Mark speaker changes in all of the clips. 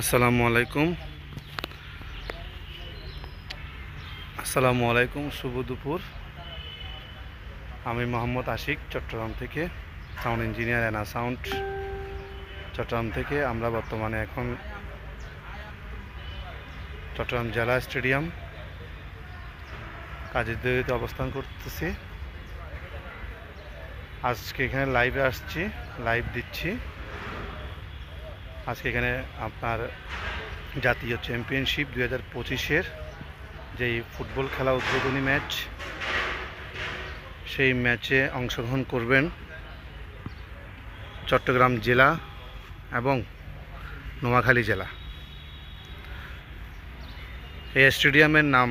Speaker 1: আসসালামু আলাইকুম শুভ দুপুর। আমি মোহাম্মদ আশিক চট্টগ্রাম থেকে, সাউন্ড ইঞ্জিনিয়ার এনা সাউন্ড চট্টগ্রাম থেকে। আমরা বর্তমানে এখন চট্টগ্রাম জেলা স্টেডিয়াম কাজের দৌড়িতে অবস্থান করতেছি। আজকে এখানে লাইভে আসছি, লাইভ দিচ্ছি। আজকে এখানে আপনার জাতীয় চ্যাম্পিয়নশিপ 2025-এর যেই ফুটবল খেলা উদ্বোধনী ম্যাচ, সেই ম্যাচে অংশগ্রহণ করবেন চট্টগ্রাম জেলা এবং নোয়াখালী জেলা। এই স্টেডিয়ামের নাম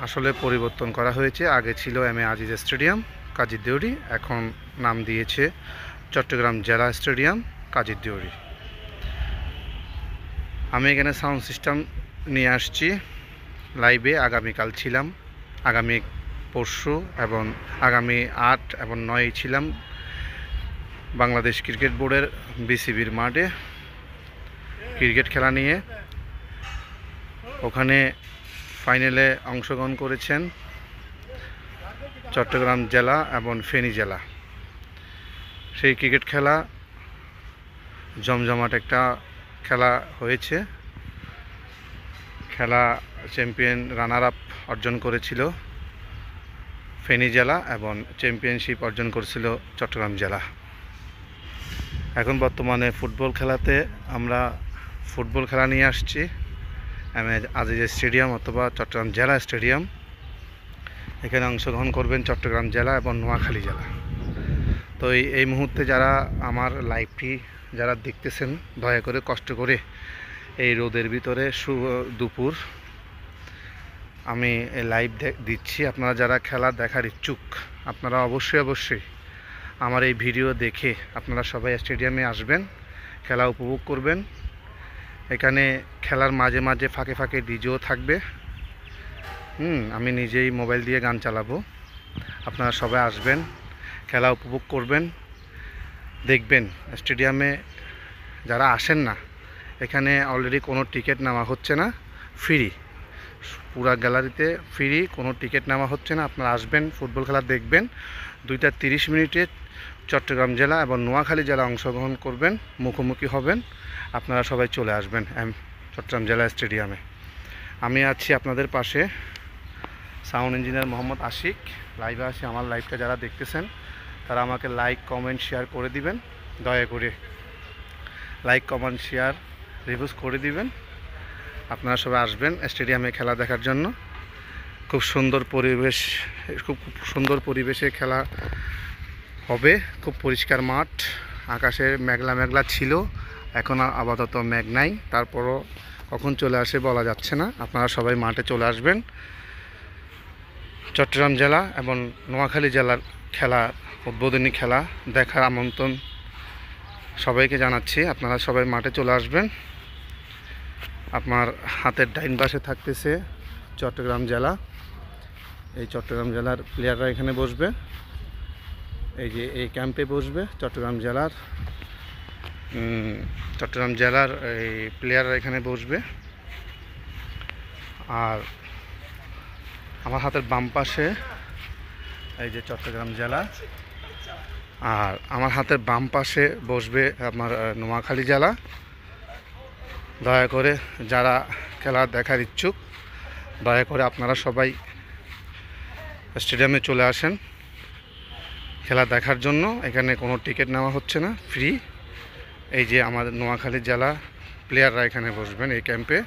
Speaker 1: আসলে পরিবর্তন করা হয়েছে। আগে ছিল এম এ আজিজ স্টেডিয়াম কাজীর দেউরি, এখন নাম দিয়েছে চট্টগ্রাম জেলা স্টেডিয়াম কাজীর দেউরি। আমি এখানে সাউন্ড সিস্টেম নিয়ে আসছি লাইভে। আগামীকাল ছিলাম, আগামী পরশু এবং আগামী 8 এবং 9 ছিলাম বাংলাদেশ ক্রিকেট বোর্ডের বিসিবির মাঠে ক্রিকেট খেলা নিয়ে। ওখানে ফাইনালে অংশগ্রহণ করেছেন চট্টগ্রাম জেলা এবং ফেনী জেলা। সেই ক্রিকেট খেলা জমজমাট একটা খেলা হয়েছে। খেলা চ্যাম্পিয়ন রানার আপ অর্জন করেছিল ফেনী জেলা এবং চ্যাম্পিয়নশিপ অর্জন করেছিল চট্টগ্রাম জেলা। এখন বর্তমানে ফুটবল খেলাতে আমরা ফুটবল খেলা নিয়ে আসছি এম এ আজিজ স্টেডিয়াম অথবা চট্টগ্রাম জেলা স্টেডিয়াম। এখানে অংশগ্রহণ করবেন চট্টগ্রাম জেলা এবং নোয়াখালী জেলা। তো এই মুহূর্তে যারা আমার লাইভটি যারা দেখতেছেন, দয়া করে কষ্ট করে এই রোদের ভিতরে দুপুর আমি লাইভ দিচ্ছি। আপনারা যারা খেলা দেখার ইচ্ছুক, আপনারা অবশ্যই আমার এই ভিডিও দেখে আপনারা সবাই স্টেডিয়ামে আসবেন, খেলা উপভোগ করবেন। এখানে খেলার মাঝে মাঝে ফাঁকে ফাঁকে ডিজেও থাকবে। আমি নিজেই মোবাইল দিয়ে গান চালাবো। আপনারা সবাই আসবেন, খেলা উপভোগ করবেন, দেখবেন। স্টেডিয়ামে যারা আসেন না, এখানে অলরেডি কোনো টিকিট নেওয়া হচ্ছে না, ফ্রি। পুরা গ্যালারিতে ফ্রি, কোনো টিকিট নেওয়া হচ্ছে না। আপনারা আসবেন, ফুটবল খেলা দেখবেন। 2:30 মিনিটে চট্টগ্রাম জেলা এবং নোয়াখালী জেলা অংশগ্রহণ করবেন, মুখোমুখি হবেন। আপনারা সবাই চলে আসবেন চট্টগ্রাম জেলা স্টেডিয়ামে। আমি আছি আপনাদের পাশে, সাউন্ড ইঞ্জিনিয়ার মোহাম্মদ আশিক। লাইভে আসি। আমার লাইভটা যারা দেখতেছেন তারা আমাকে লাইক কমেন্ট শেয়ার করে দিবেন। দয়া করে লাইক কমেন্ট শেয়ার রিভিউজ করে দিবেন। আপনারা সবাই আসবেন স্টেডিয়ামে খেলা দেখার জন্য। খুব সুন্দর পরিবেশে খেলা হবে। খুব পরিষ্কার মাঠ, আকাশে মেঘলা ছিল, এখন আপাতত মেঘ নাই। তারপরও কখন চলে আসে বলা যাচ্ছে না। আপনারা সবাই মাঠে চলে আসবেন। চট্টগ্রাম জেলা এবং নোয়াখালী জেলার খেলা, উদ্বোধনী খেলা দেখার আমন্ত্রণ সবাইকে জানাচ্ছি। আপনারা সবাই মাঠে চলে আসবেন। আপনার হাতের ডাইন পাশে থাকতেছে চট্টগ্রাম জেলা। এই চট্টগ্রাম জেলার প্লেয়াররা এখানে বসবে, এই যে এই ক্যাম্পে বসবে চট্টগ্রাম জেলার এই প্লেয়াররা এখানে বসবে। আর আমার হাতের বাম পাশে এই যে চট্টগ্রাম জেলা, আর আমার হাতের বাম পাশে বসবে আমার নোয়াখালী জেলা। দয়া করে যারা খেলা দেখার ইচ্ছুক, দয়া করে আপনারা সবাই স্টেডিয়ামে চলে আসেন খেলা দেখার জন্য। এখানে কোনো টিকিট নেওয়া হচ্ছে না, ফ্রি। এই যে আমাদের নোয়াখালী জেলা প্লেয়াররা এখানে বসবেন এই ক্যাম্পে।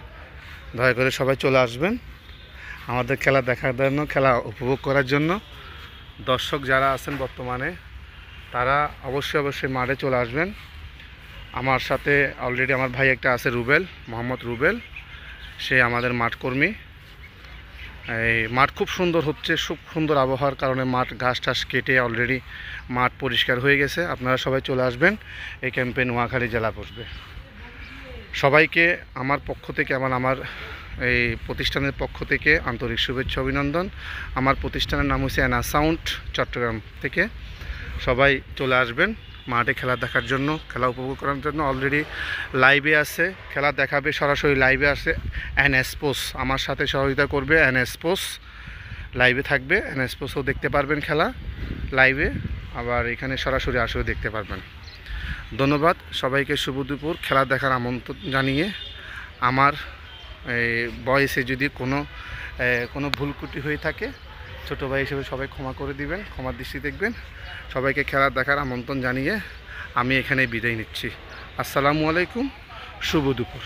Speaker 1: দয়া করে সবাই চলে আসবেন আমাদের খেলা দেখার জন্য, খেলা উপভোগ করার জন্য। দর্শক যারা আছেন বর্তমানে, তারা অবশ্যই মাঠে চলে আসবেন। আমার সাথে অলরেডি আমার ভাই একটা আছে, মোহাম্মদ রুবেল। সে আমাদের মাঠকর্মী। এই মাঠ খুব সুন্দর হচ্ছে, খুব সুন্দর আবহাওয়ার কারণে মাঠ ঘাস টাস কেটে অলরেডি মাঠ পরিষ্কার হয়ে গেছে। আপনারা সবাই চলে আসবেন। এই ক্যাম্পে নোয়াখালী জেলা বসবে। সবাইকে আমার পক্ষ থেকে, আমার এই প্রতিষ্ঠানের পক্ষ থেকে আন্তরিক শুভেচ্ছা অভিনন্দন। আমার প্রতিষ্ঠানের নাম হচ্ছে এনা সাউন্ড চট্টগ্রাম থেকে। সবাই চলে আসবেন, মাঠে খেলা দেখার জন্য, খেলা উপভোগ করার জন্য। অলরেডি লাইভে আছে, খেলা দেখাবে, সরাসরি লাইভে আছে এনএসপোস, আমার সাথে সহযোগিতা করবে এনএসপোস, লাইভে থাকবে। এনএসপোসও দেখতে পারবেন খেলা লাইভে, আবার এখানে সরাসরি আসেও দেখতে পারবেন। ধন্যবাদ সবাইকে, শুভ দুপুর। খেলা দেখার আমন্ত্রণ জানিয়ে আমার বয়সে যদি কোনো ভুলকুটি হয়ে থাকে, ছোটো ভাই হিসেবে সবাই ক্ষমা করে দিবেন, ক্ষমার দৃষ্টি দেখবেন। সবাইকে খেলা দেখার আমন্ত্রণ জানিয়ে আমি এখানে বিদায় নিচ্ছি। আসসালামু আলাইকুম, শুভ দুপুর।